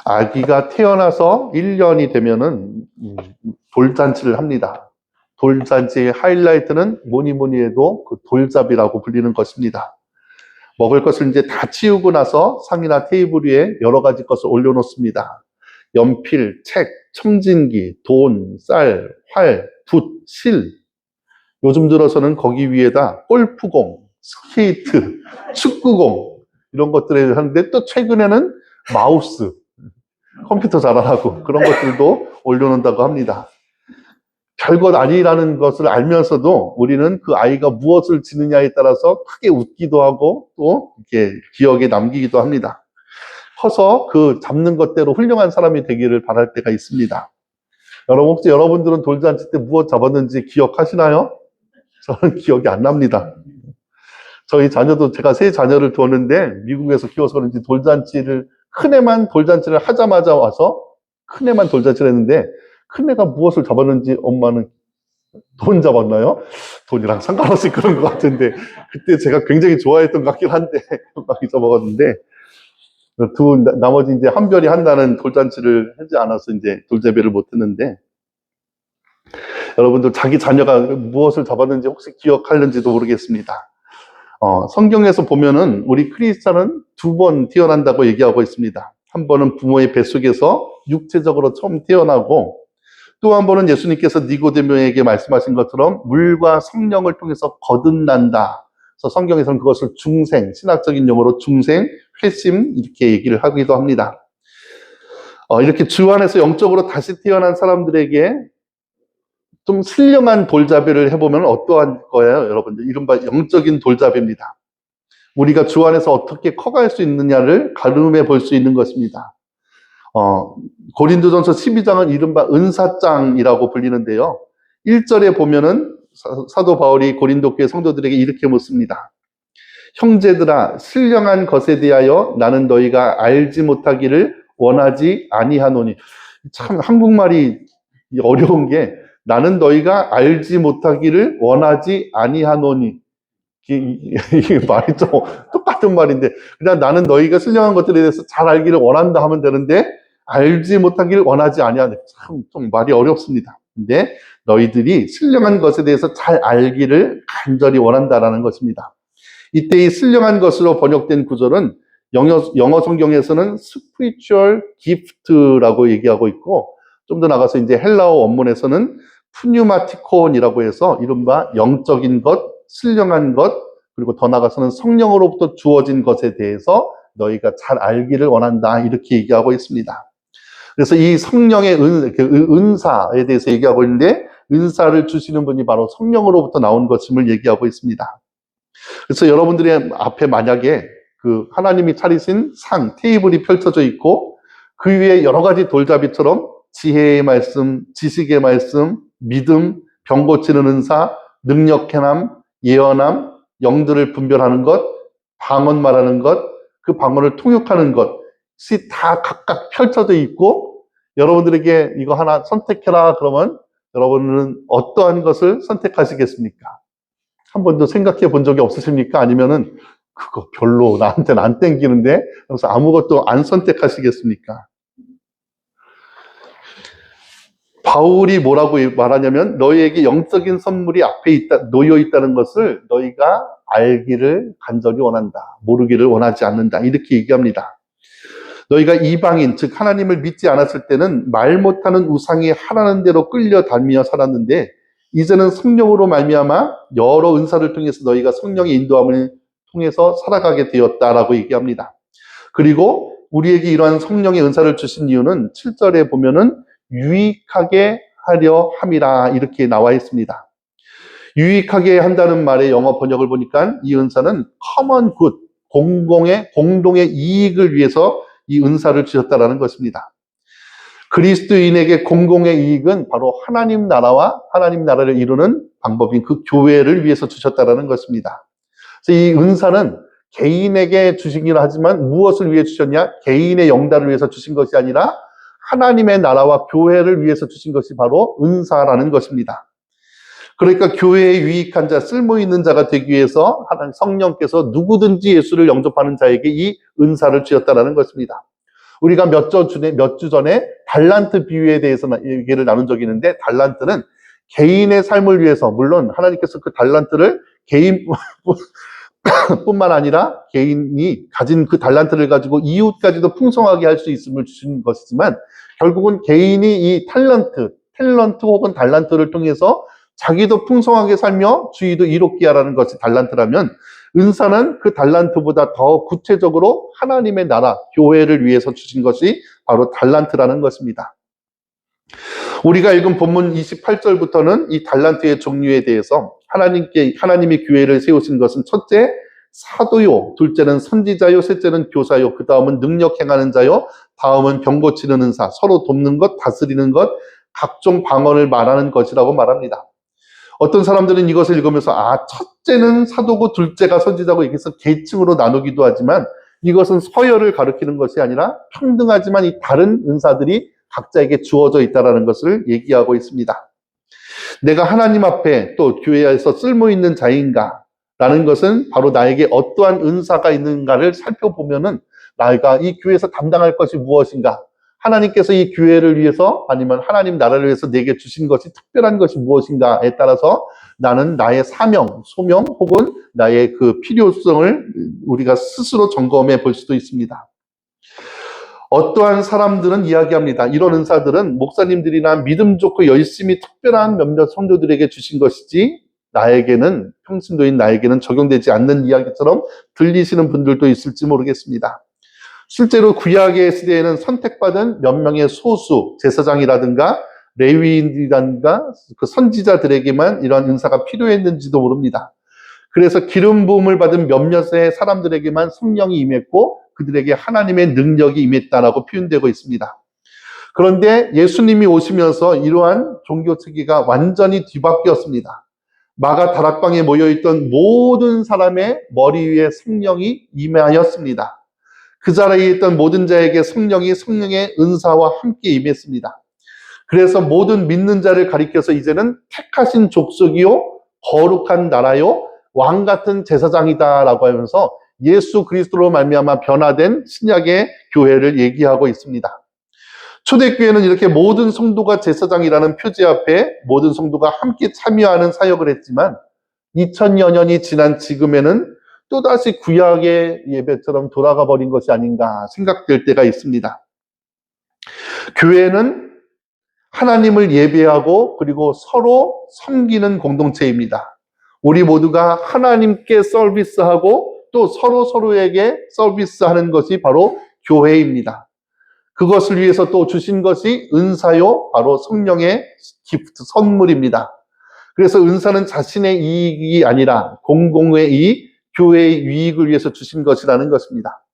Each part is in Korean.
아기가 태어나서 1년이 되면은 돌잔치를 합니다. 돌잔치의 하이라이트는 뭐니 뭐니 해도 그 돌잡이라고 불리는 것입니다. 먹을 것을 이제 다 치우고 나서 상이나 테이블 위에 여러 가지 것을 올려놓습니다. 연필, 책, 청진기, 돈, 쌀, 활, 붓, 실. 요즘 들어서는 거기 위에다 골프공, 스케이트, 축구공 이런 것들을 하는데, 또 최근에는 마우스, 컴퓨터 잘하라고 그런 것들도 올려놓는다고 합니다. 별것 아니라는 것을 알면서도 우리는 그 아이가 무엇을 지느냐에 따라서 크게 웃기도 하고 또 이렇게 기억에 남기기도 합니다. 커서 그 잡는 것대로 훌륭한 사람이 되기를 바랄 때가 있습니다. 여러분, 혹시 여러분들은 돌잔치 때 무엇 잡았는지 기억하시나요? 저는 기억이 안 납니다. 저희 자녀도, 제가 세 자녀를 두었는데 미국에서 키워서 그런지 돌잔치를, 큰애만 돌잔치를 하자마자 와서 큰애만 돌잔치를 했는데, 큰애가 무엇을 잡았는지 엄마는 돈 잡았나요? 돈이랑 상관없이 그런 것 같은데, 그때 제가 굉장히 좋아했던 것 같긴 한데 많이 잡아갔는데, 나머지 이제 한별이 한다는 돌잔치를 하지 않아서 이제 돌제비를 못 했는데, 여러분들 자기 자녀가 무엇을 잡았는지 혹시 기억하는지도 모르겠습니다. 성경에서 보면은 우리 크리스찬은 2번 태어난다고 얘기하고 있습니다. 한 번은 부모의 뱃속에서 육체적으로 처음 태어나고, 또 한 번은 예수님께서 니고데모에게 말씀하신 것처럼 물과 성령을 통해서 거듭난다. 그래서 성경에서는 그것을 중생, 신학적인 용어로 중생, 회심 이렇게 얘기를 하기도 합니다. 이렇게 주 안에서 영적으로 다시 태어난 사람들에게 좀 신령한 돌잡이를 해보면 어떠한 거예요, 여러분들? 이른바 영적인 돌잡이입니다. 우리가 주 안에서 어떻게 커갈 수 있느냐를 가늠해 볼 수 있는 것입니다. 고린도전서 12장은 이른바 은사장이라고 불리는데요. 1절에 보면은 사도 바울이 고린도 교회 성도들에게 이렇게 묻습니다. 형제들아, 신령한 것에 대하여 나는 너희가 알지 못하기를 원하지 아니하노니. 참 한국말이 어려운 게, 나는 너희가 알지 못하기를 원하지 아니하노니. 이게 말이 좀 똑같은 말인데, 그냥 나는 너희가 신령한 것들에 대해서 잘 알기를 원한다 하면 되는데, 알지 못하기를 원하지 아니하네. 참 좀 말이 어렵습니다. 근데 너희들이 신령한 것에 대해서 잘 알기를 간절히 원한다라는 것입니다. 이때 이 신령한 것으로 번역된 구절은 영어 성경에서는 spiritual gift라고 얘기하고 있고, 좀 더 나가서 이제 헬라어 원문에서는 푸뉴마티콘이라고 해서 이른바 영적인 것, 신령한 것, 그리고 더 나가서는 성령으로부터 주어진 것에 대해서 너희가 잘 알기를 원한다, 이렇게 얘기하고 있습니다. 그래서 이 성령의 은사에 대해서 얘기하고 있는데, 은사를 주시는 분이 바로 성령으로부터 나온 것임을 얘기하고 있습니다. 그래서 여러분들의 앞에 만약에 그 하나님이 차리신 상, 테이블이 펼쳐져 있고, 그 위에 여러 가지 돌잡이처럼 지혜의 말씀, 지식의 말씀, 믿음, 병 고치는 은사, 능력해남, 예언함, 영들을 분별하는 것, 방언 말하는 것, 그 방언을 통역하는 것이 다 각각 펼쳐져 있고, 여러분들에게 이거 하나 선택해라 그러면 여러분은 어떠한 것을 선택하시겠습니까? 한 번도 생각해 본 적이 없으십니까? 아니면은 그거 별로 나한테는 안 땡기는데 그래서 아무것도 안 선택하시겠습니까? 바울이 뭐라고 말하냐면, 너희에게 영적인 선물이 앞에 놓여 있다는 것을 너희가 알기를 간절히 원한다. 모르기를 원하지 않는다. 이렇게 얘기합니다. 너희가 이방인, 즉 하나님을 믿지 않았을 때는 말 못하는 우상이 하라는 대로 끌려다니며 살았는데, 이제는 성령으로 말미암아 여러 은사를 통해서 너희가 성령의 인도함을 통해서 살아가게 되었다라고 얘기합니다. 그리고 우리에게 이러한 성령의 은사를 주신 이유는 7절에 보면은 유익하게 하려 함이라, 이렇게 나와 있습니다. 유익하게 한다는 말의 영어 번역을 보니까 이 은사는 common good, 공동의 이익을 위해서 이 은사를 주셨다라는 것입니다. 그리스도인에게 공공의 이익은 바로 하나님 나라와 하나님 나라를 이루는 방법인 그 교회를 위해서 주셨다라는 것입니다. 그래서 이 은사는 개인에게 주시기는 하지만 무엇을 위해 주셨냐? 개인의 영달을 위해서 주신 것이 아니라 하나님의 나라와 교회를 위해서 주신 것이 바로 은사라는 것입니다. 그러니까 교회에 유익한 자, 쓸모있는 자가 되기 위해서 하나님 성령께서 누구든지 예수를 영접하는 자에게 이 은사를 주셨다는 것입니다. 우리가 몇 주 전에 달란트 비유에 대해서 얘기를 나눈 적이 있는데, 달란트는 개인의 삶을 위해서, 물론 하나님께서 그 달란트를 개인 뿐만 아니라 개인이 가진 그 달란트를 가지고 이웃까지도 풍성하게 할 수 있음을 주신 것이지만, 결국은 개인이 이 탤런트 혹은 달란트를 통해서 자기도 풍성하게 살며 주위도 이롭게 하라는 것이 달란트라면, 은사는 그 달란트보다 더 구체적으로 하나님의 나라, 교회를 위해서 주신 것이 바로 달란트라는 것입니다. 우리가 읽은 본문 28절부터는 이 달란트의 종류에 대해서 하나님이 교회를 세우신 것은 첫째, 사도요, 둘째는 선지자요, 셋째는 교사요, 그 다음은 능력 행하는 자요, 다음은 병 고치는 은사, 서로 돕는 것, 다스리는 것, 각종 방언을 말하는 것이라고 말합니다. 어떤 사람들은 이것을 읽으면서 첫째는 사도고 둘째가 선지자고 이렇게 해서 계층으로 나누기도 하지만, 이것은 서열을 가리키는 것이 아니라 평등하지만 이 다른 은사들이 각자에게 주어져 있다는 것을 얘기하고 있습니다. 내가 하나님 앞에 또 교회에서 쓸모 있는 자인가? 라는 것은 바로 나에게 어떠한 은사가 있는가를 살펴보면은 내가 이 교회에서 담당할 것이 무엇인가? 하나님께서 이 교회를 위해서 아니면 하나님 나라를 위해서 내게 주신 것이 특별한 것이 무엇인가에 따라서 나는 나의 사명, 소명 혹은 나의 그 필요성을 우리가 스스로 점검해 볼 수도 있습니다. 어떠한 사람들은 이야기합니다. 이런 은사들은 목사님들이나 믿음 좋고 열심히 특별한 몇몇 성도들에게 주신 것이지 나에게는, 평신도인 나에게는 적용되지 않는 이야기처럼 들리시는 분들도 있을지 모르겠습니다. 실제로 구약의 시대에는 선택받은 몇 명의 소수 제사장이라든가 레위인이라든가 그 선지자들에게만 이런 은사가 필요했는지도 모릅니다. 그래서 기름 부음을 받은 몇몇의 사람들에게만 성령이 임했고 그들에게 하나님의 능력이 임했다라고 표현되고 있습니다. 그런데 예수님이 오시면서 이러한 종교 체계가 완전히 뒤바뀌었습니다. 마가 다락방에 모여있던 모든 사람의 머리 위에 성령이 임하였습니다. 그 자리에 있던 모든 자에게 성령의 은사와 함께 임했습니다. 그래서 모든 믿는 자를 가리켜서 이제는 택하신 족속이요, 거룩한 나라요, 왕 같은 제사장이다라고 하면서 예수 그리스도로 말미암아 변화된 신약의 교회를 얘기하고 있습니다. 초대교회는 이렇게 모든 성도가 제사장이라는 표지 앞에 모든 성도가 함께 참여하는 사역을 했지만 2000여 년이 지난 지금에는 또다시 구약의 예배처럼 돌아가 버린 것이 아닌가 생각될 때가 있습니다. 교회는 하나님을 예배하고 그리고 서로 섬기는 공동체입니다. 우리 모두가 하나님께 서비스하고 또 서로에게 서비스하는 것이 바로 교회입니다. 그것을 위해서 또 주신 것이 은사요, 바로 성령의 기프트, 선물입니다. 그래서 은사는 자신의 이익이 아니라 공공의 이익, 교회의 유익을 위해서 주신 것이라는 것입니다.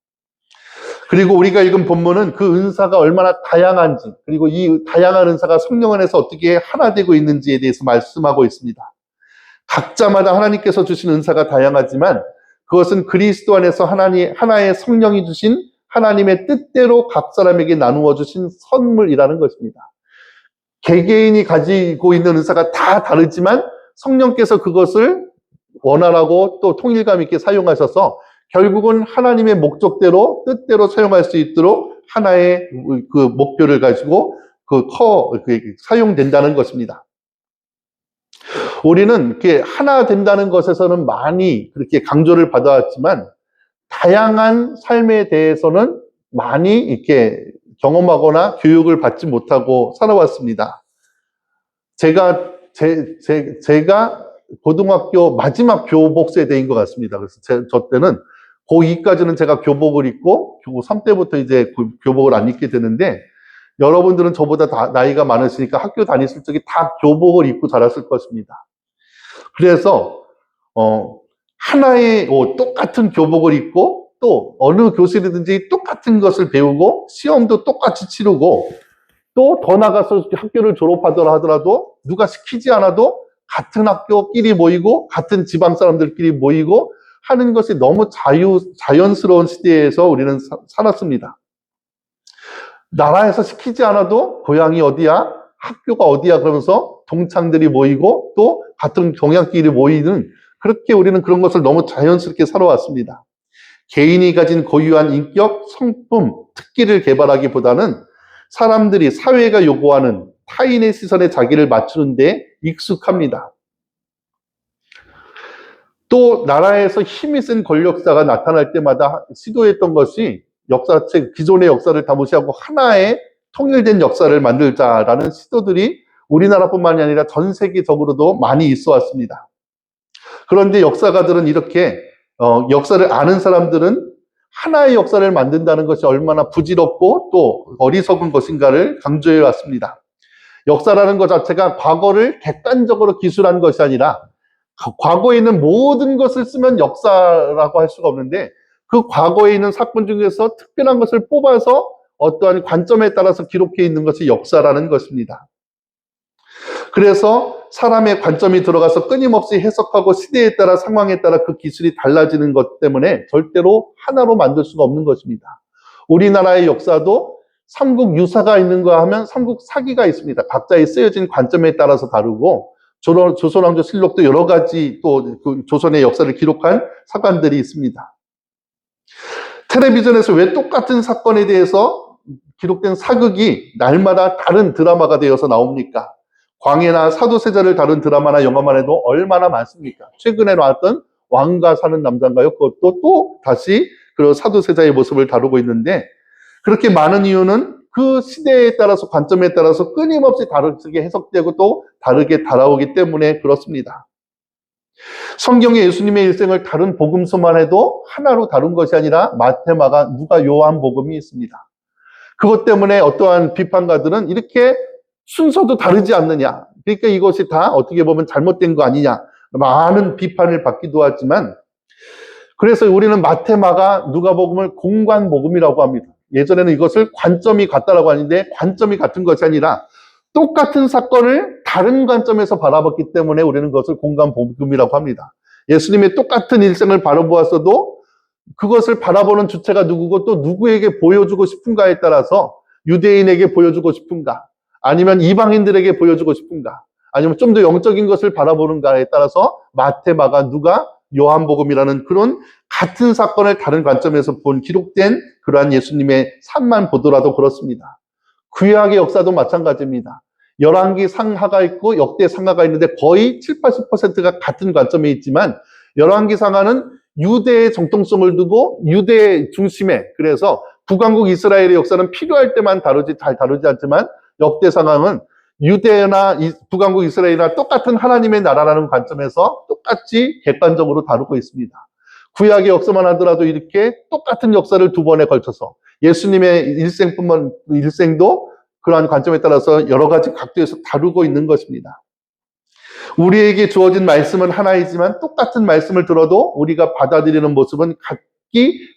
그리고 우리가 읽은 본문은 그 은사가 얼마나 다양한지, 그리고 이 다양한 은사가 성령 안에서 어떻게 하나 되고 있는지에 대해서 말씀하고 있습니다. 각자마다 하나님께서 주신 은사가 다양하지만 그것은 그리스도 안에서 하나의 성령이 주신 하나님의 뜻대로 각 사람에게 나누어 주신 선물이라는 것입니다. 개개인이 가지고 있는 은사가 다 다르지만 성령께서 그것을 원활하고 또 통일감 있게 사용하셔서 결국은 하나님의 목적대로 뜻대로 사용할 수 있도록 하나의 그 목표를 가지고 사용된다는 것입니다. 우리는 이렇게 하나 된다는 것에서는 많이 그렇게 강조를 받아왔지만 다양한 삶에 대해서는 많이 이렇게 경험하거나 교육을 받지 못하고 살아왔습니다. 제가 고등학교 마지막 교복 세대인 것 같습니다. 그래서 저 때는 고2까지는 제가 교복을 입고 고3 때부터 이제 교복을 안 입게 되는데 여러분들은 저보다 나이가 많으시니까 학교 다니실 적에 다 교복을 입고 자랐을 것입니다. 그래서 하나의 똑같은 교복을 입고 또 어느 교실이든지 똑같은 것을 배우고 시험도 똑같이 치르고 또 더 나가서 학교를 졸업하더라 하더라도 누가 시키지 않아도 같은 학교끼리 모이고 같은 지방 사람들끼리 모이고 하는 것이 너무 자연스러운 시대에서 우리는 살았습니다. 나라에서 시키지 않아도 고향이 어디야? 학교가 어디야? 그러면서 동창들이 모이고 또 같은 동양끼리 모이는, 그렇게 우리는 그런 것을 너무 자연스럽게 살아왔습니다. 개인이 가진 고유한 인격, 성품, 특기를 개발하기보다는 사람들이 사회가 요구하는 타인의 시선에 자기를 맞추는 데 익숙합니다. 또 나라에서 힘이 센 권력자가 나타날 때마다 시도했던 것이 역사책, 기존의 역사를 다 무시하고 하나의 통일된 역사를 만들자라는 시도들이 우리나라뿐만이 아니라 전 세계적으로도 많이 있어 왔습니다. 그런데 역사가들은 이렇게 역사를 아는 사람들은 하나의 역사를 만든다는 것이 얼마나 부질없고 또 어리석은 것인가를 강조해 왔습니다. 역사라는 것 자체가 과거를 객관적으로 기술한 것이 아니라 과거에 있는 모든 것을 쓰면 역사라고 할 수가 없는데 그 과거에 있는 사건 중에서 특별한 것을 뽑아서 어떠한 관점에 따라서 기록해 있는 것이 역사라는 것입니다. 그래서 사람의 관점이 들어가서 끊임없이 해석하고 시대에 따라 상황에 따라 그 기술이 달라지는 것 때문에 절대로 하나로 만들 수가 없는 것입니다. 우리나라의 역사도 삼국 유사가 있는가 하면 삼국 사기가 있습니다. 각자의 쓰여진 관점에 따라서 다르고 조선왕조 실록도 여러 가지 또 그 조선의 역사를 기록한 사관들이 있습니다. 텔레비전에서 왜 똑같은 사건에 대해서 기록된 사극이 날마다 다른 드라마가 되어서 나옵니까? 광해나 사도세자를 다룬 드라마나 영화만 해도 얼마나 많습니까? 최근에 나왔던 왕과 사는 남자인가요? 그것도 또 다시 그 사도세자의 모습을 다루고 있는데 그렇게 많은 이유는 그 시대에 따라서 관점에 따라서 끊임없이 다르게 해석되고 또 다르게 다가오기 때문에 그렇습니다. 성경에 예수님의 일생을 다룬 복음서만 해도 하나로 다룬 것이 아니라 마태, 마가, 누가, 요한 복음이 있습니다. 그것 때문에 어떠한 비판가들은 이렇게 순서도 다르지 않느냐. 그러니까 이것이 다 어떻게 보면 잘못된 거 아니냐. 많은 비판을 받기도 하지만 그래서 우리는 마태, 마가, 누가복음을 공관복음이라고 합니다. 예전에는 이것을 관점이 같다라고 하는데 관점이 같은 것이 아니라 똑같은 사건을 다른 관점에서 바라봤기 때문에 우리는 그것을 공관복음이라고 합니다. 예수님의 똑같은 일생을 바라보았어도 그것을 바라보는 주체가 누구고 또 누구에게 보여주고 싶은가에 따라서 유대인에게 보여주고 싶은가 아니면 이방인들에게 보여주고 싶은가 아니면 좀 더 영적인 것을 바라보는가에 따라서 마태, 마가, 누가, 요한복음이라는 그런 같은 사건을 다른 관점에서 본 기록된 그러한 예수님의 삶만 보더라도 그렇습니다. 구약의 역사도 마찬가지입니다. 열왕기 상하가 있고 역대 상하가 있는데 거의 7, 80%가 같은 관점에 있지만 열왕기 상하는 유대의 정통성을 두고 유대 중심에 그래서 북왕국 이스라엘의 역사는 필요할 때만 잘 다루지 않지만 역대 상하는 유대나 북왕국 이스라엘이나 똑같은 하나님의 나라라는 관점에서 똑같이 객관적으로 다루고 있습니다. 구약의 역사만 하더라도 이렇게 똑같은 역사를 두 번에 걸쳐서 예수님의 일생도 그러한 관점에 따라서 여러 가지 각도에서 다루고 있는 것입니다. 우리에게 주어진 말씀은 하나이지만 똑같은 말씀을 들어도 우리가 받아들이는 모습은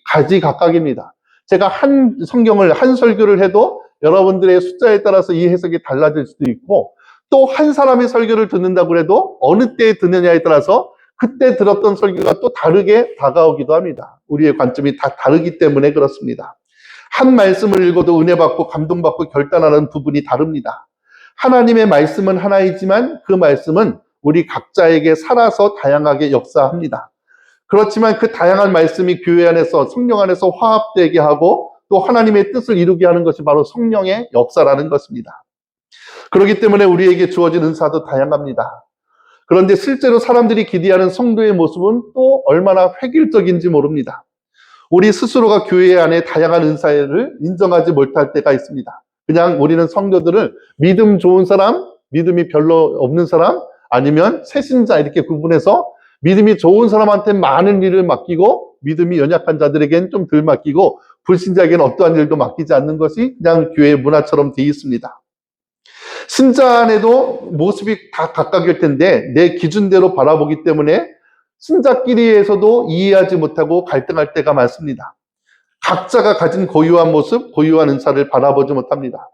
가지각각입니다. 제가 한 성경을 한 설교를 해도 여러분들의 숫자에 따라서 이 해석이 달라질 수도 있고 또 한 사람의 설교를 듣는다고 해도 어느 때에 듣느냐에 따라서 그때 들었던 설교가 또 다르게 다가오기도 합니다. 우리의 관점이 다 다르기 때문에 그렇습니다. 한 말씀을 읽어도 은혜받고 감동받고 결단하는 부분이 다릅니다. 하나님의 말씀은 하나이지만 그 말씀은 우리 각자에게 살아서 다양하게 역사합니다. 그렇지만 그 다양한 말씀이 교회 안에서 성령 안에서 화합되게 하고 또 하나님의 뜻을 이루게 하는 것이 바로 성령의 역사라는 것입니다. 그렇기 때문에 우리에게 주어진 은사도 다양합니다. 그런데 실제로 사람들이 기대하는 성도의 모습은 또 얼마나 획일적인지 모릅니다. 우리 스스로가 교회 안에 다양한 은사를 인정하지 못할 때가 있습니다. 그냥 우리는 성도들을 믿음 좋은 사람, 믿음이 별로 없는 사람, 아니면 새신자 이렇게 구분해서 믿음이 좋은 사람한테 많은 일을 맡기고 믿음이 연약한 자들에게는 좀 덜 맡기고 불신자에게는 어떠한 일도 맡기지 않는 것이 그냥 교회의 문화처럼 되어 있습니다. 신자 안에도 모습이 다 각각일 텐데 내 기준대로 바라보기 때문에 신자끼리에서도 이해하지 못하고 갈등할 때가 많습니다. 각자가 가진 고유한 모습, 고유한 은사를 바라보지 못합니다.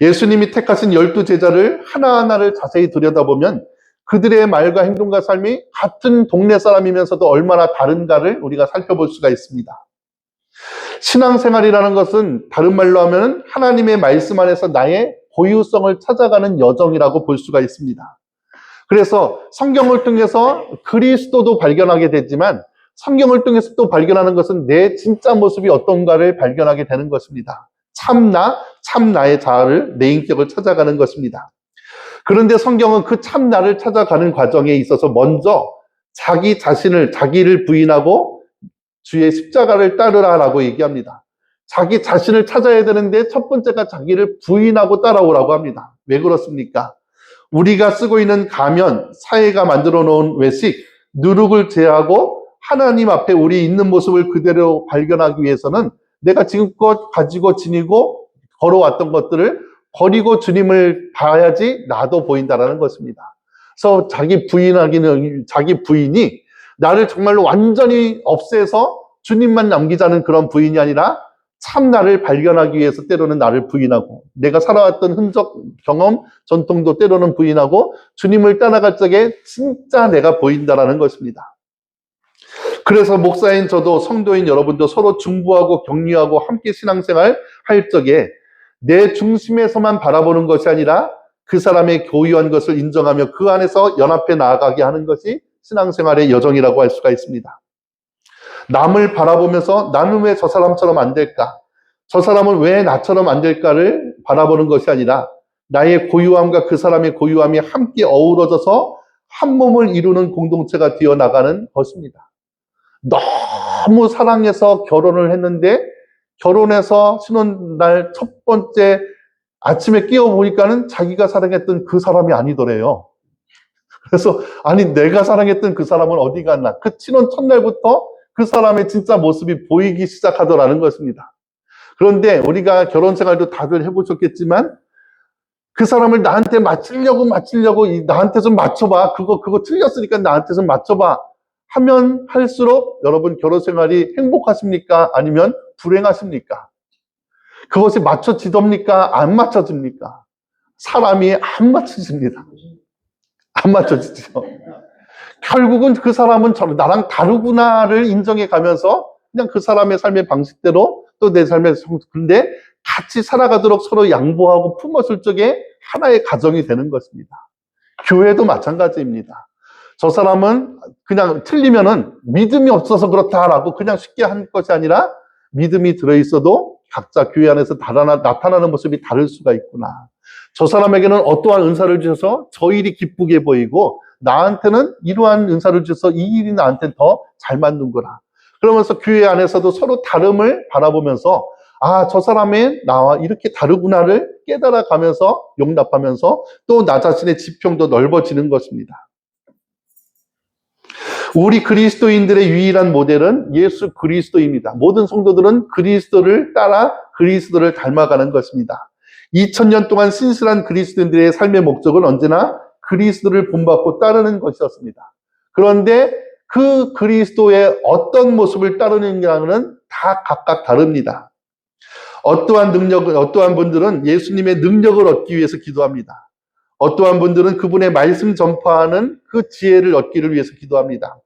예수님이 택하신 12제자를 하나하나를 자세히 들여다보면 그들의 말과 행동과 삶이 같은 동네 사람이면서도 얼마나 다른가를 우리가 살펴볼 수가 있습니다. 신앙생활이라는 것은 다른 말로 하면 하나님의 말씀 안에서 나의 고유성을 찾아가는 여정이라고 볼 수가 있습니다. 그래서 성경을 통해서 그리스도도 발견하게 되지만 성경을 통해서 또 발견하는 것은 내 진짜 모습이 어떤가를 발견하게 되는 것입니다. 참나의 자아를, 내 인격을 찾아가는 것입니다. 그런데 성경은 그 참나를 찾아가는 과정에 있어서 먼저 자기를 부인하고 주의 십자가를 따르라라고 얘기합니다. 자기 자신을 찾아야 되는데 첫 번째가 자기를 부인하고 따라오라고 합니다. 왜 그렇습니까? 우리가 쓰고 있는 가면, 사회가 만들어 놓은 외식, 누룩을 제하고 하나님 앞에 우리 있는 모습을 그대로 발견하기 위해서는 내가 지금껏 가지고 지니고 걸어왔던 것들을 버리고 주님을 봐야지 나도 보인다라는 것입니다. 그래서 자기 부인이 나를 정말로 완전히 없애서 주님만 남기자는 그런 부인이 아니라 참 나를 발견하기 위해서 때로는 나를 부인하고 내가 살아왔던 흔적, 경험, 전통도 때로는 부인하고 주님을 따라갈 적에 진짜 내가 보인다라는 것입니다. 그래서 목사인 저도 성도인 여러분도 서로 중보하고 격려하고 함께 신앙생활 할 적에 내 중심에서만 바라보는 것이 아니라 그 사람의 고유한 것을 인정하며 그 안에서 연합해 나아가게 하는 것이 신앙생활의 여정이라고 할 수가 있습니다. 남을 바라보면서 나는 왜 저 사람처럼 안 될까? 저 사람은 왜 나처럼 안 될까를 바라보는 것이 아니라 나의 고유함과 그 사람의 고유함이 함께 어우러져서 한 몸을 이루는 공동체가 되어 나가는 것입니다. 너무 사랑해서 결혼을 했는데 결혼해서 신혼날 첫 번째 아침에 깨어보니까는 자기가 사랑했던 그 사람이 아니더래요. 그래서 아니 내가 사랑했던 그 사람은 어디 갔나? 그 신혼 첫날부터 그 사람의 진짜 모습이 보이기 시작하더라는 것입니다. 그런데 우리가 결혼 생활도 다들 해보셨겠지만 그 사람을 나한테 맞추려고 나한테 좀 맞춰봐. 그거 틀렸으니까 나한테 좀 맞춰봐. 하면 할수록 여러분 결혼 생활이 행복하십니까? 아니면 불행하십니까? 그것이 맞춰지답니까? 안 맞춰집니까? 사람이 안 맞춰집니다. 안 맞춰지죠. 결국은 그 사람은 나랑 다르구나를 인정해 가면서 그냥 그 사람의 삶의 방식대로 또 내 삶의 근데 같이 살아가도록 서로 양보하고 품었을 적에 하나의 가정이 되는 것입니다. 교회도 마찬가지입니다. 저 사람은 그냥 틀리면은 믿음이 없어서 그렇다라고 그냥 쉽게 한 것이 아니라 믿음이 들어있어도 각자 교회 안에서 나타나는 모습이 다를 수가 있구나. 저 사람에게는 어떠한 은사를 주셔서 저 일이 기쁘게 보이고 나한테는 이러한 은사를 주셔서 이 일이 나한테 더 잘 맞는구나. 그러면서 교회 안에서도 서로 다름을 바라보면서 아, 저 사람의 나와 이렇게 다르구나를 깨달아가면서 용납하면서 또 나 자신의 지평도 넓어지는 것입니다. 우리 그리스도인들의 유일한 모델은 예수 그리스도입니다. 모든 성도들은 그리스도를 따라 그리스도를 닮아가는 것입니다. 2000년 동안 신실한 그리스도인들의 삶의 목적은 언제나 그리스도를 본받고 따르는 것이었습니다. 그런데 그 그리스도의 어떤 모습을 따르느냐는 다 각각 다릅니다. 어떠한 분들은 예수님의 능력을 얻기 위해서 기도합니다. 어떠한 분들은 그분의 말씀 전파하는 그 지혜를 얻기를 위해서 기도합니다.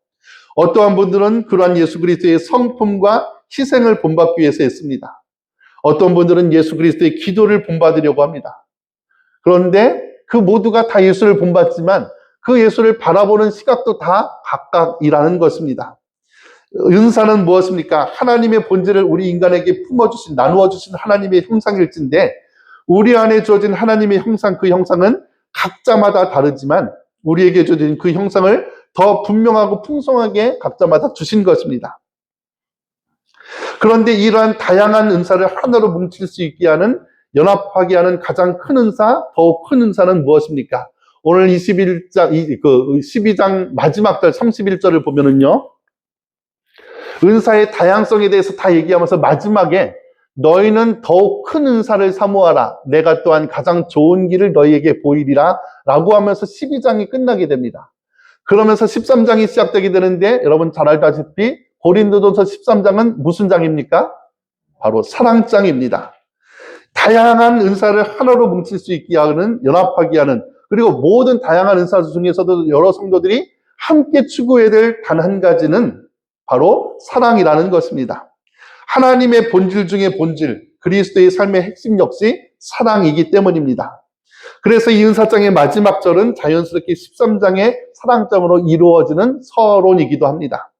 어떠한 분들은 그러한 예수 그리스도의 성품과 희생을 본받기 위해서 했습니다. 어떤 분들은 예수 그리스도의 기도를 본받으려고 합니다. 그런데 그 모두가 다 예수를 본받지만 그 예수를 바라보는 시각도 다 각각이라는 것입니다. 은사는 무엇입니까? 하나님의 본질을 우리 인간에게 품어주신, 나누어주신 하나님의 형상일진데 우리 안에 주어진 하나님의 형상, 그 형상은 각자마다 다르지만 우리에게 주어진 그 형상을 더 분명하고 풍성하게 각자마다 주신 것입니다. 그런데 이러한 다양한 은사를 하나로 뭉칠 수 있게 하는, 연합하게 하는 가장 큰 은사, 더욱 큰 은사는 무엇입니까? 오늘 12장 마지막 절 31절을 보면은요, 은사의 다양성에 대해서 다 얘기하면서 마지막에 너희는 더욱 큰 은사를 사모하라. 내가 또한 가장 좋은 길을 너희에게 보이리라. 라고 하면서 12장이 끝나게 됩니다. 그러면서 13장이 시작되게 되는데 여러분 잘 알다시피 고린도전서 13장은 무슨 장입니까? 바로 사랑장입니다. 다양한 은사를 하나로 뭉칠 수 있게 하는, 연합하게 하는, 그리고 모든 다양한 은사 중에서도 여러 성도들이 함께 추구해야 될 단 한 가지는 바로 사랑이라는 것입니다. 하나님의 본질 중에 본질, 그리스도의 삶의 핵심 역시 사랑이기 때문입니다. 그래서 이 은사장의 마지막 절은 자연스럽게 13장의 사랑장으로 이루어지는 서론이기도 합니다.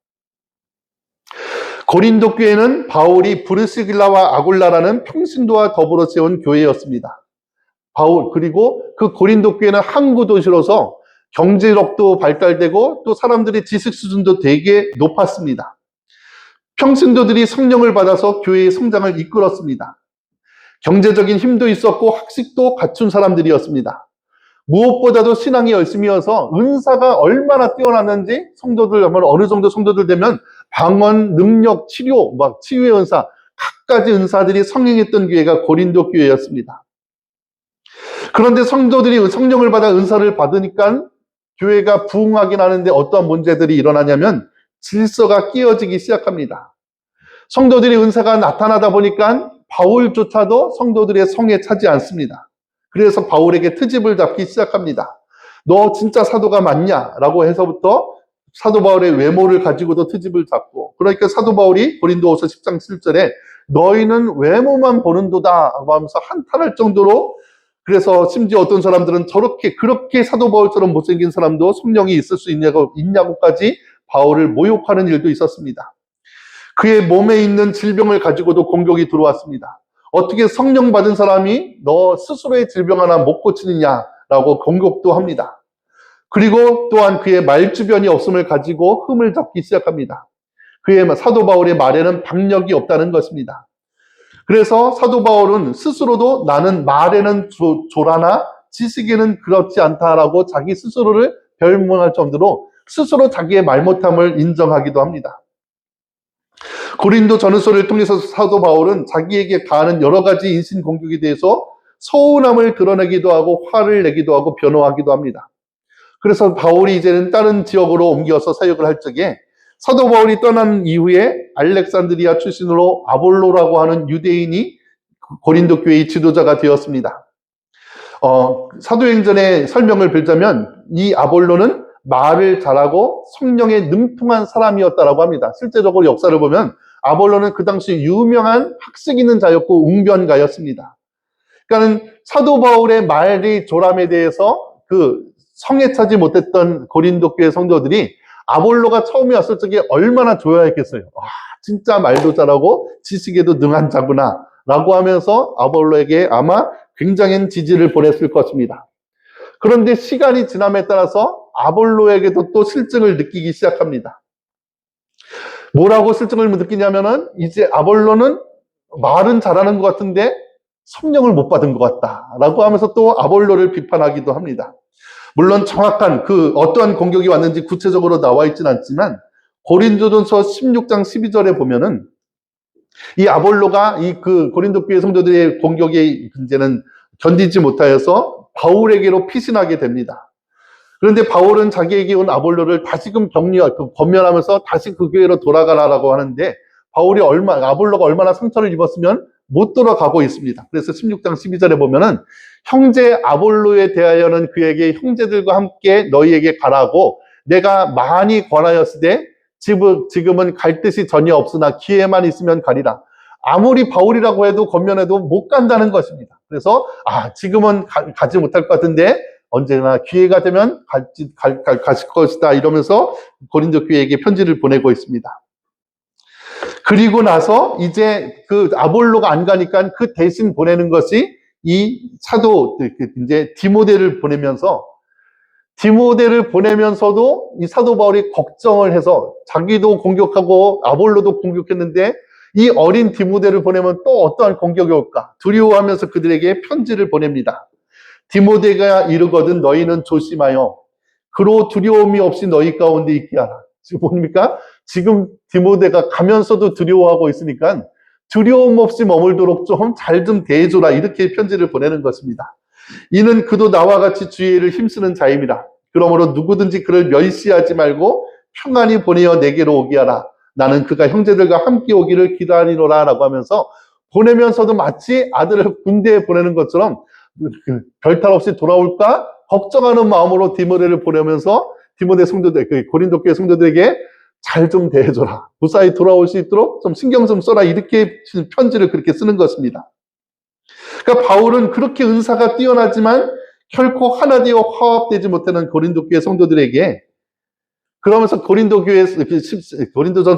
고린도 교회는 바울이 브리스길라와 아굴라라는 평신도와 더불어 세운 교회였습니다. 그리고 그 고린도 교회는 항구 도시로서 경제력도 발달되고 또 사람들의 지식 수준도 되게 높았습니다. 평신도들이 성령을 받아서 교회의 성장을 이끌었습니다. 경제적인 힘도 있었고 학식도 갖춘 사람들이었습니다. 무엇보다도 신앙이 열심이어서 은사가 얼마나 뛰어났는지 성도들, 어느 정도 성도들 되면 방언, 능력, 치료, 치유의 은사, 각가지 은사들이 성행했던 교회가 고린도 교회였습니다. 그런데 성도들이 성령을 받아 은사를 받으니까 교회가 부흥하긴 하는데 어떠한 문제들이 일어나냐면 질서가 깨어지기 시작합니다. 성도들이 은사가 나타나다 보니까 바울조차도 성도들의 성에 차지 않습니다. 그래서 바울에게 트집을 잡기 시작합니다. 너 진짜 사도가 맞냐? 라고 해서부터 사도 바울의 외모를 가지고도 트집을 잡고, 그러니까 사도 바울이 고린도후서 10장 7절에 너희는 외모만 보는도다 하면서 한탄할 정도로, 그래서 심지어 어떤 사람들은 그렇게 사도 바울처럼 못생긴 사람도 성령이 있을 수 있냐고까지 바울을 모욕하는 일도 있었습니다. 그의 몸에 있는 질병을 가지고도 공격이 들어왔습니다. 어떻게 성령 받은 사람이 너 스스로의 질병 하나 못 고치느냐라고 공격도 합니다. 그리고 또한 그의 말주변이 없음을 가지고 흠을 잡기 시작합니다. 그의 사도 바울의 말에는 박력이 없다는 것입니다. 그래서 사도 바울은 스스로도 나는 말에는 조라나 지식에는 그렇지 않다라고 자기 스스로를 별명할 정도로 스스로 자기의 말 못함을 인정하기도 합니다. 고린도 전후서를 통해서 사도 바울은 자기에게 가하는 여러 가지 인신 공격에 대해서 서운함을 드러내기도 하고 화를 내기도 하고 변호하기도 합니다. 그래서 바울이 이제는 다른 지역으로 옮겨서 사역을 할 적에 사도 바울이 떠난 이후에 알렉산드리아 출신으로 아볼로라고 하는 유대인이 고린도 교회의 지도자가 되었습니다. 사도행전의 설명을 빌자면 이 아볼로는 말을 잘하고 성령에 능통한 사람이었다라고 합니다. 실제적으로 역사를 보면 아볼로는 그 당시 유명한 학식 있는 자였고 웅변가였습니다. 그러니까 사도 바울의 말의 조람에 대해서 그 성에 차지 못했던 고린도 교회 성도들이 아볼로가 처음에 왔을 적에 얼마나 좋아했겠어요. 진짜 말도 잘하고 지식에도 능한 자구나 라고 하면서 아볼로에게 아마 굉장한 지지를 보냈을 것입니다. 그런데 시간이 지남에 따라서 아볼로에게도 또 실증을 느끼기 시작합니다. 뭐라고 실증을 느끼냐면은 이제 아볼로는 말은 잘하는 것 같은데 성령을 못 받은 것 같다라고 하면서 또 아볼로를 비판하기도 합니다. 물론 정확한 어떠한 공격이 왔는지 구체적으로 나와 있지는 않지만 고린도전서 16장 12절에 보면은 이 아볼로가 고린도 교회 성도들의 공격에 이제는 견디지 못하여서 바울에게로 피신하게 됩니다. 그런데 바울은 자기에게 온 아볼로를 다시금 권면하면서 다시 그 교회로 돌아가라라고 하는데 아볼로가 얼마나 상처를 입었으면 못 돌아가고 있습니다. 그래서 16장 12절에 보면은 형제 아볼로에 대하여는 그에게 형제들과 함께 너희에게 가라고 내가 많이 권하였으되 지금은 갈 뜻이 전혀 없으나 기회만 있으면 가리라. 아무리 바울이라고 해도 권면해도 못 간다는 것입니다. 그래서 지금은 가지 못할 것 같은데 언제나 기회가 되면 가실 것이다 이러면서 고린도 교회에게 편지를 보내고 있습니다. 그리고 나서 이제 아볼로가 안 가니까 그 대신 보내는 것이 이 사도 이제 디모데를 보내면서도 이 사도 바울이 걱정을 해서 자기도 공격하고 아볼로도 공격했는데 이 어린 디모데를 보내면 또 어떠한 공격이 올까 두려워하면서 그들에게 편지를 보냅니다. 디모데가 이르거든 너희는 조심하여 그로 두려움이 없이 너희 가운데 있게 하라. 지금 뭡니까? 지금 디모데가 가면서도 두려워하고 있으니까 두려움 없이 머물도록 좀 잘 좀 대해줘라 이렇게 편지를 보내는 것입니다. 이는 그도 나와 같이 주의를 힘쓰는 자입니다. 그러므로 누구든지 그를 멸시하지 말고 평안히 보내어 내게로 오게 하라. 나는 그가 형제들과 함께 오기를 기다리노라 라고 하면서 보내면서도 마치 아들을 군대에 보내는 것처럼 별탈 없이 돌아올까 걱정하는 마음으로 디모데를 보내면서 디모데 성도들, 고린도 교회 성도들에게 잘 좀 대해줘라. 무사히 돌아올 수 있도록 좀 신경 좀 써라. 이렇게 편지를 그렇게 쓰는 것입니다. 그러니까 바울은 그렇게 은사가 뛰어나지만 결코 하나 되어 화합되지 못하는 고린도 교회 성도들에게 그러면서 고린도전서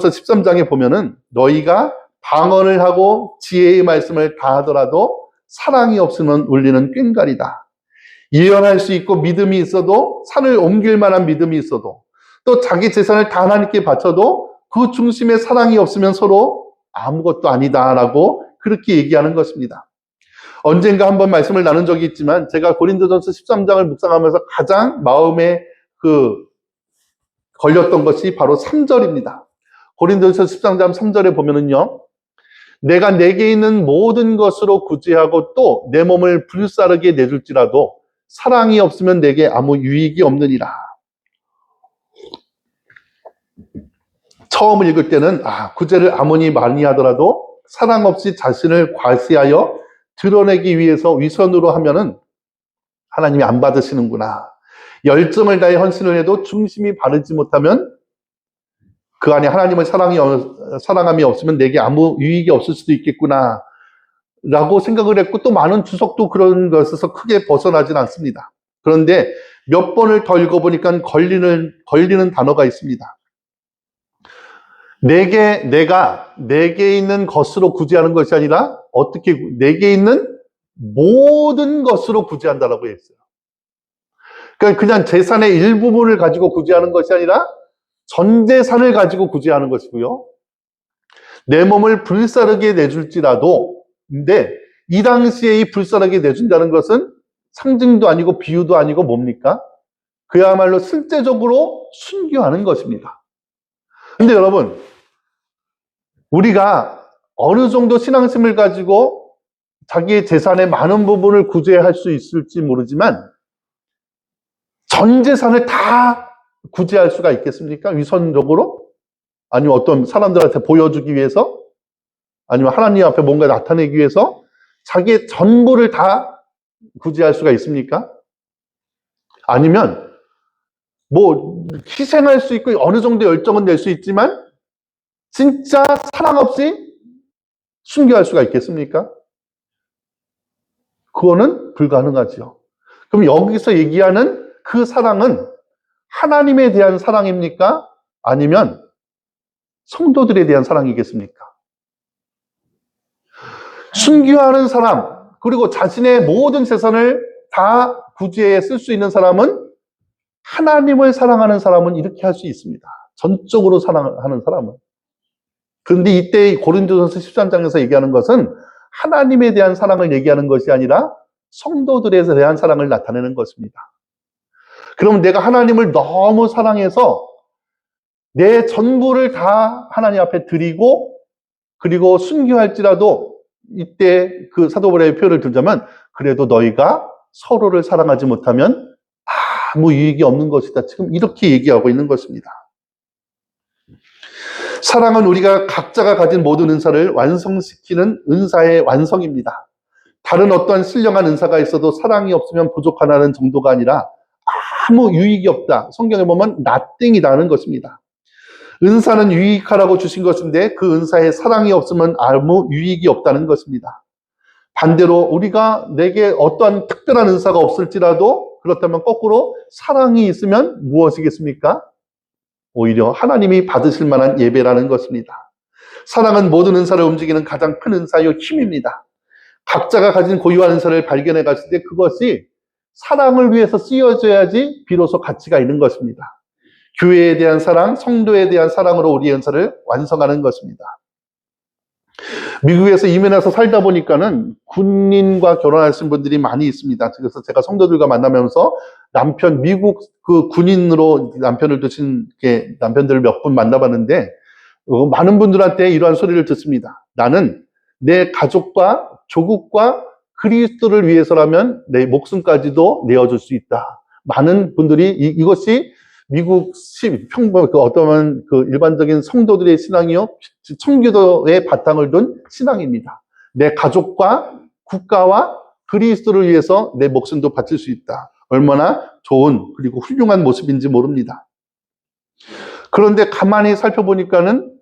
13장에 보면은 너희가 방언을 하고 지혜의 말씀을 다 하더라도 사랑이 없으면 울리는 꽹과리다. 예언할 수 있고 믿음이 있어도 산을 옮길 만한 믿음이 있어도 또 자기 재산을 다 하나님께 바쳐도 그 중심에 사랑이 없으면 서로 아무것도 아니다라고 그렇게 얘기하는 것입니다. 언젠가 한번 말씀을 나눈 적이 있지만 제가 고린도전서 13장을 묵상하면서 가장 마음에 걸렸던 것이 바로 3절입니다. 고린도전서 13장 3절에 보면은요. 내가 내게 있는 모든 것으로 구제하고 또 내 몸을 불사르게 내줄지라도 사랑이 없으면 내게 아무 유익이 없느니라. 처음 읽을 때는 구제를 아무리 많이 하더라도 사랑 없이 자신을 과시하여 드러내기 위해서 위선으로 하면은 하나님이 안 받으시는구나. 열정을 다해 헌신을 해도 중심이 바르지 못하면 그 안에 하나님의 사랑함이 없으면 내게 아무 유익이 없을 수도 있겠구나 라고 생각을 했고 또 많은 주석도 그런 것에서 크게 벗어나진 않습니다. 그런데 몇 번을 더 읽어보니까 걸리는 단어가 있습니다. 내게 있는 것으로 구제하는 것이 아니라 어떻게 내게 있는 모든 것으로 구제한다라고 했어요. 그러니까 그냥 재산의 일부분을 가지고 구제하는 것이 아니라 전 재산을 가지고 구제하는 것이고요. 내 몸을 불사르게 내줄지라도, 근데 이 당시에 이 불사르게 내준다는 것은 상징도 아니고 비유도 아니고 뭡니까? 그야말로 실제적으로 순교하는 것입니다. 근데 여러분, 우리가 어느 정도 신앙심을 가지고 자기의 재산의 많은 부분을 구제할 수 있을지 모르지만 전 재산을 다 구제할 수가 있겠습니까? 위선적으로? 아니면 어떤 사람들한테 보여주기 위해서? 아니면 하나님 앞에 뭔가 나타내기 위해서 자기의 전부를 다 구제할 수가 있습니까? 아니면 뭐 희생할 수 있고 어느 정도 열정은 낼 수 있지만 진짜 사랑 없이 순교할 수가 있겠습니까? 그거는 불가능하지요. 그럼 여기서 얘기하는 그 사랑은 하나님에 대한 사랑입니까? 아니면 성도들에 대한 사랑이겠습니까? 순교하는 사람, 그리고 자신의 모든 재산을 다 구제에 쓸 수 있는 사람은 하나님을 사랑하는 사람은 이렇게 할 수 있습니다. 전적으로 사랑하는 사람은. 그런데 이때 고린도전서 13장에서 얘기하는 것은 하나님에 대한 사랑을 얘기하는 것이 아니라 성도들에 대한 사랑을 나타내는 것입니다. 그럼 내가 하나님을 너무 사랑해서 내 전부를 다 하나님 앞에 드리고 그리고 순교할지라도 이때 그 사도 바울의 표현을 들자면 그래도 너희가 서로를 사랑하지 못하면 아무 유익이 없는 것이다. 지금 이렇게 얘기하고 있는 것입니다. 사랑은 우리가 각자가 가진 모든 은사를 완성시키는 은사의 완성입니다. 다른 어떠한 신령한 은사가 있어도 사랑이 없으면 부족하다는 정도가 아니라 아무 유익이 없다. 성경에 보면 nothing이라는 것입니다. 은사는 유익하라고 주신 것인데 그 은사에 사랑이 없으면 아무 유익이 없다는 것입니다. 반대로 우리가 내게 어떠한 특별한 은사가 없을지라도 그렇다면 거꾸로 사랑이 있으면 무엇이겠습니까? 오히려 하나님이 받으실 만한 예배라는 것입니다. 사랑은 모든 은사를 움직이는 가장 큰 은사요 힘입니다. 각자가 가진 고유한 은사를 발견해 갔을 때 그것이 사랑을 위해서 쓰여져야지 비로소 가치가 있는 것입니다. 교회에 대한 사랑, 성도에 대한 사랑으로 우리의 은사를 완성하는 것입니다. 미국에서 이민해서 살다 보니까는 군인과 결혼하신 분들이 많이 있습니다. 그래서 제가 성도들과 만나면서 미국 그 군인으로 남편을 두신 남편들을 몇 분 만나봤는데 많은 분들한테 이러한 소리를 듣습니다. 나는 내 가족과 조국과 그리스도를 위해서라면 내 목숨까지도 내어줄 수 있다. 많은 분들이 이것이 미국 어떠한 일반적인 성도들의 신앙이요, 청교도의 바탕을 둔 신앙입니다. 내 가족과 국가와 그리스도를 위해서 내 목숨도 바칠 수 있다. 얼마나 좋은 그리고 훌륭한 모습인지 모릅니다. 그런데 가만히 살펴보니까는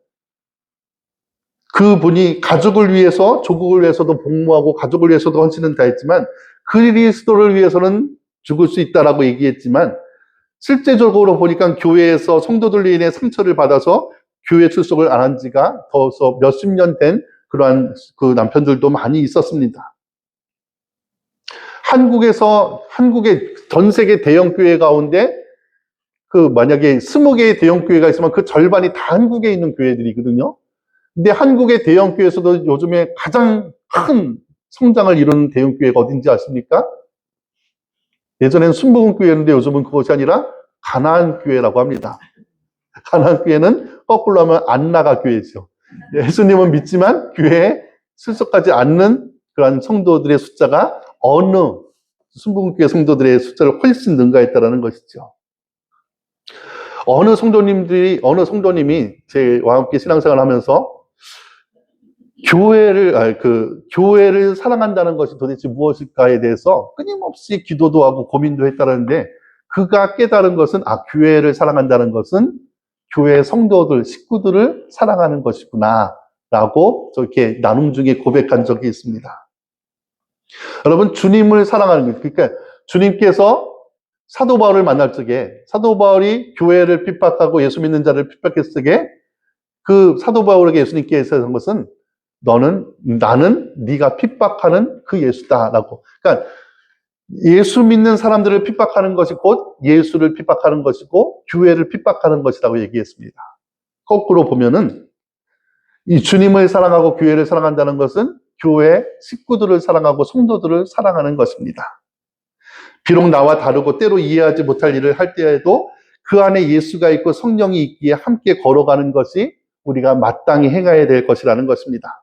그분이 가족을 위해서, 조국을 위해서도 복무하고 가족을 위해서도 헌신은 다했지만 그리스도를 위해서는 죽을 수 있다라고 얘기했지만 실제적으로 보니까 교회에서 성도들로 인해 상처를 받아서 교회 출석을 안 한 지가 벌써 몇십 년 된 그러한 그 남편들도 많이 있었습니다. 한국의 전 세계 대형 교회 가운데 만약에 20개의 대형 교회가 있으면 그 절반이 다 한국에 있는 교회들이거든요. 근데 한국의 대형 교회에서도 요즘에 가장 큰 성장을 이루는 대형 교회가 어딘지 아십니까? 예전엔 순복음교회였는데 요즘은 그것이 아니라 가나안 교회라고 합니다. 가나안 교회는 거꾸로 하면 안나가 교회죠. 예수님은 믿지만 교회에 출석하지 않는 그러한 성도들의 숫자가 어느 순복음교회 성도들의 숫자를 훨씬 능가했다는 것이죠. 어느 성도님이 저와 함께 신앙생활을 하면서 교회를 사랑한다는 것이 도대체 무엇일까에 대해서 끊임없이 기도도 하고 고민도 했다는데, 그가 깨달은 것은, 교회를 사랑한다는 것은 교회 성도들, 식구들을 사랑하는 것이구나, 라고 저렇게 나눔 중에 고백한 적이 있습니다. 여러분, 주님을 사랑하는 것, 그러니까 주님께서 사도 바울을 만날 적에, 사도 바울이 교회를 핍박하고 예수 믿는 자를 핍박했을 적에 그 사도 바울에게 예수님께서 한 것은 나는 네가 핍박하는 그 예수다라고. 그러니까 예수 믿는 사람들을 핍박하는 것이 곧 예수를 핍박하는 것이고 교회를 핍박하는 것이라고 얘기했습니다. 거꾸로 보면은 이 주님을 사랑하고 교회를 사랑한다는 것은 교회 식구들을 사랑하고 성도들을 사랑하는 것입니다. 비록 나와 다르고 때로 이해하지 못할 일을 할 때에도 그 안에 예수가 있고 성령이 있기에 함께 걸어가는 것이 우리가 마땅히 행해야 될 것이라는 것입니다.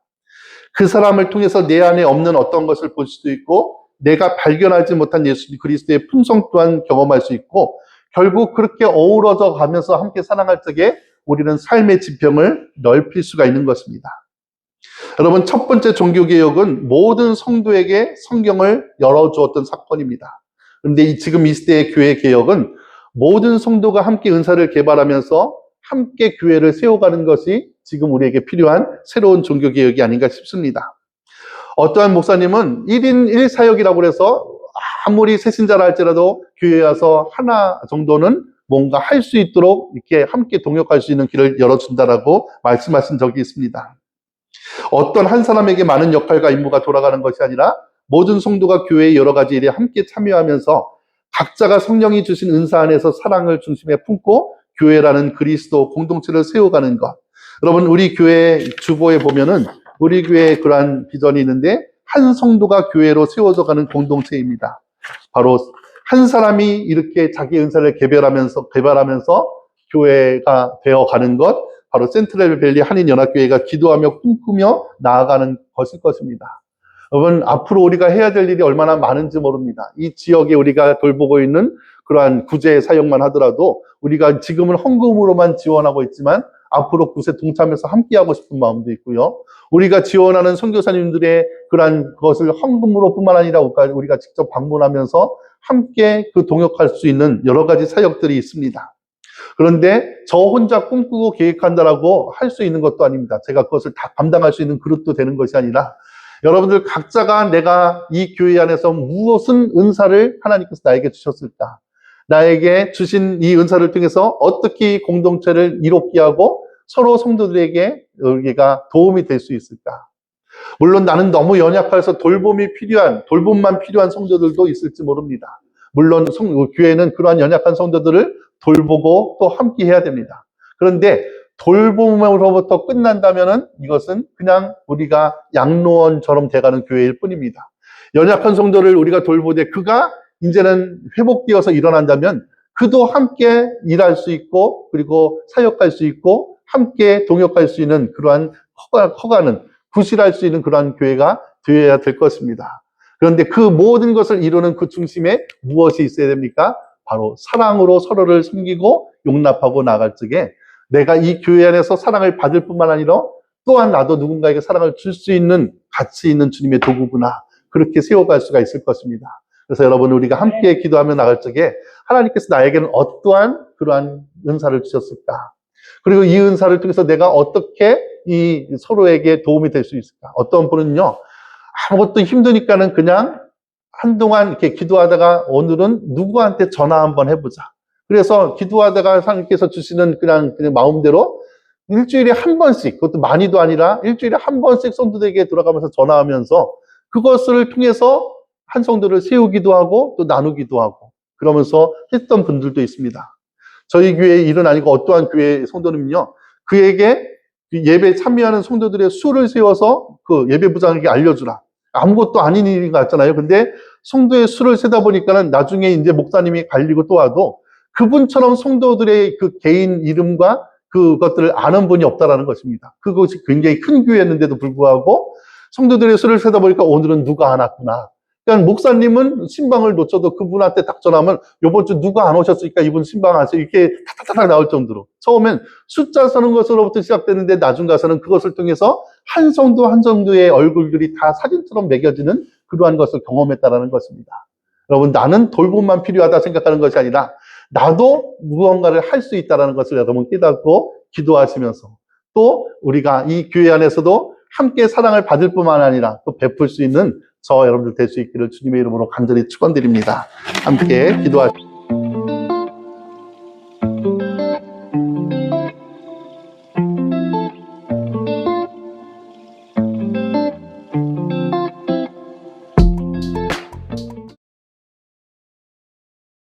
그 사람을 통해서 내 안에 없는 어떤 것을 볼 수도 있고, 내가 발견하지 못한 예수 그리스도의 품성 또한 경험할 수 있고, 결국 그렇게 어우러져 가면서 함께 살아갈 적에 우리는 삶의 지평을 넓힐 수가 있는 것입니다. 여러분, 첫 번째 종교개혁은 모든 성도에게 성경을 열어주었던 사건입니다. 그런데 지금 이 시대의 교회개혁은 모든 성도가 함께 은사를 개발하면서 함께 교회를 세워가는 것이 지금 우리에게 필요한 새로운 종교개혁이 아닌가 싶습니다. 어떠한 목사님은 1인 1사역이라고 해서 아무리 새신자라 할지라도 교회에 와서 하나 정도는 뭔가 할 수 있도록 이렇게 함께 동역할 수 있는 길을 열어준다라고 말씀하신 적이 있습니다. 어떤 한 사람에게 많은 역할과 임무가 돌아가는 것이 아니라 모든 성도가 교회의 여러 가지 일에 함께 참여하면서 각자가 성령이 주신 은사 안에서 사랑을 중심에 품고 교회라는 그리스도 공동체를 세워가는 것. 여러분, 우리 교회 주보에 보면은 우리 교회에 그러한 비전이 있는데, 한 성도가 교회로 세워져 가는 공동체입니다. 바로 한 사람이 이렇게 자기 은사를 개발하면서 교회가 되어가는 것, 바로 센트럴밸리 한인연합교회가 기도하며 꿈꾸며 나아가는 것일 것입니다. 여러분, 앞으로 우리가 해야 될 일이 얼마나 많은지 모릅니다. 이 지역에 우리가 돌보고 있는 그러한 구제 사역만 하더라도 우리가 지금은 헌금으로만 지원하고 있지만 앞으로 그것에 동참해서 함께하고 싶은 마음도 있고요. 우리가 지원하는 선교사님들의 그러한 것을 헌금으로 뿐만 아니라 우리가 직접 방문하면서 함께 동역할 수 있는 여러 가지 사역들이 있습니다. 그런데 저 혼자 꿈꾸고 계획한다라고 할 수 있는 것도 아닙니다. 제가 그것을 다 감당할 수 있는 그릇도 되는 것이 아니라, 여러분들 각자가 내가 이 교회 안에서 무엇은 은사를 하나님께서 나에게 주셨을까? 나에게 주신 이 은사를 통해서 어떻게 공동체를 이롭게 하고 서로 성도들에게 여기가 도움이 될 수 있을까? 물론 나는 너무 연약해서 돌봄만 필요한 성도들도 있을지 모릅니다. 물론 교회는 그러한 연약한 성도들을 돌보고 또 함께 해야 됩니다. 그런데 돌봄으로부터 끝난다면은 이것은 그냥 우리가 양로원처럼 돼가는 교회일 뿐입니다. 연약한 성도를 우리가 돌보되 그가 이제는 회복되어서 일어난다면 그도 함께 일할 수 있고, 그리고 사역할 수 있고, 함께 동역할 수 있는 그러한 구실할 수 있는 그러한 교회가 되어야 될 것입니다. 그런데 그 모든 것을 이루는 그 중심에 무엇이 있어야 됩니까? 바로 사랑으로 서로를 섬기고 용납하고 나갈 적에 내가 이 교회 안에서 사랑을 받을 뿐만 아니라 또한 나도 누군가에게 사랑을 줄 수 있는 가치 있는 주님의 도구구나, 그렇게 세워갈 수가 있을 것입니다. 그래서 여러분, 우리가 함께 기도하며 나갈 적에 하나님께서 나에게는 어떠한 그러한 은사를 주셨을까? 그리고 이 은사를 통해서 내가 어떻게 이 서로에게 도움이 될 수 있을까? 어떤 분은요, 아무것도 힘드니까는 그냥 한동안 이렇게 기도하다가 오늘은 누구한테 전화 한번 해보자. 그래서 기도하다가 하나님께서 주시는 그냥 마음대로 일주일에 한 번씩, 그것도 많이도 아니라 일주일에 한 번씩 성도들에게 돌아가면서 전화하면서 그것을 통해서 한 성도를 세우기도 하고 또 나누기도 하고 그러면서 했던 분들도 있습니다. 저희 교회의 일은 아니고 어떠한 교회 성도는요, 그에게 예배 참여하는 성도들의 수를 세워서 그 예배부장에게 알려주라. 아무것도 아닌 일인 것 같잖아요. 근데 성도의 수를 세다 보니까는 나중에 이제 목사님이 갈리고 또 와도 그분처럼 성도들의 그 개인 이름과 그것들을 아는 분이 없다라는 것입니다. 그것이 굉장히 큰 교회였는데도 불구하고 성도들의 수를 세다 보니까 오늘은 누가 안 왔구나. 그러니까 목사님은 신방을 놓쳐도 그분한테 딱 전화하면 요번 주 누가 안 오셨으니까 이분 신방 하세요. 이렇게 탁탁탁 나올 정도로. 처음엔 숫자 서는 것으로부터 시작됐는데 나중 가서는 그것을 통해서 한 성도 한 성도의 얼굴들이 다 사진처럼 매겨지는 그러한 것을 경험했다라는 것입니다. 여러분, 나는 돌봄만 필요하다 생각하는 것이 아니라 나도 무언가를 할 수 있다는 것을 여러분 깨닫고 기도하시면서 또 우리가 이 교회 안에서도 함께 사랑을 받을 뿐만 아니라 또 베풀 수 있는 저 여러분들 될 수 있기를 주님의 이름으로 간절히 축원드립니다. 함께 기도하십시오.